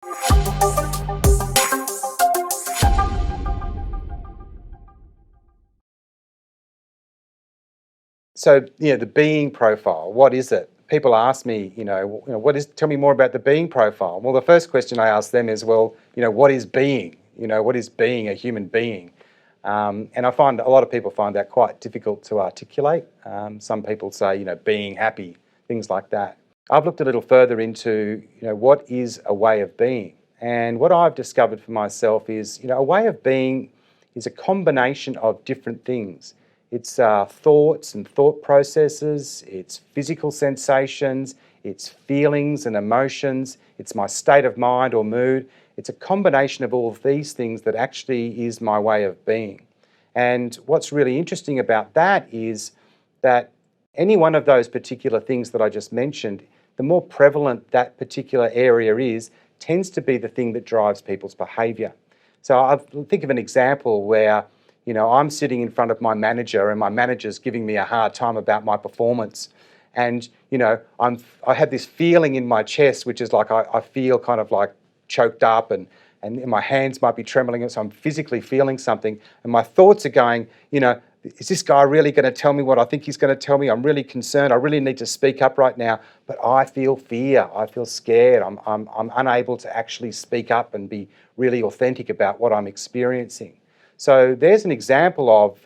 So, the being profile, what is it? People ask me, tell me more about the being profile. Well, the first question I ask them is, well, what is being? What is being a human being? And I find a lot of people find that quite difficult to articulate. Some people say, being happy, things like that. I've looked a little further into, what is a way of being? And what I've discovered for myself is, a way of being is a combination of different things. It's thoughts and thought processes, it's physical sensations, it's feelings and emotions, it's my state of mind or mood. It's a combination of all of these things that actually is my way of being. And what's really interesting about that is that any one of those particular things that I just mentioned, the more prevalent that particular area is, tends to be the thing that drives people's behaviour. So I think of an example where I'm sitting in front of my manager and my manager's giving me a hard time about my performance. And, I have this feeling in my chest, which is like I feel kind of like choked up and my hands might be trembling. So I'm physically feeling something. And my thoughts are going, is this guy really going to tell me what I think he's going to tell me? I'm really concerned. I really need to speak up right now. But I feel fear. I feel scared. I'm unable to actually speak up and be really authentic about what I'm experiencing. So there's an example of,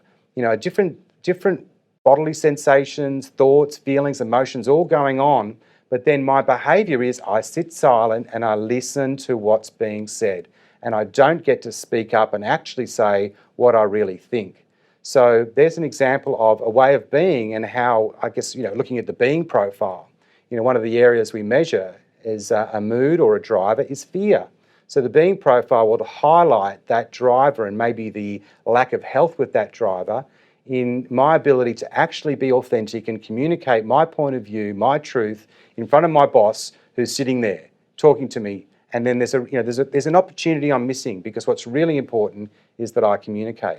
different bodily sensations, thoughts, feelings, emotions all going on, but then my behaviour is I sit silent and I listen to what's being said, and I don't get to speak up and actually say what I really think. So there's an example of a way of being and how, I guess, looking at the being profile, one of the areas we measure is a mood or a driver is fear. So the being profile will highlight that driver and maybe the lack of health with that driver in my ability to actually be authentic and communicate my point of view, my truth in front of my boss who's sitting there talking to me. And then there's an opportunity I'm missing, because what's really important is that I communicate.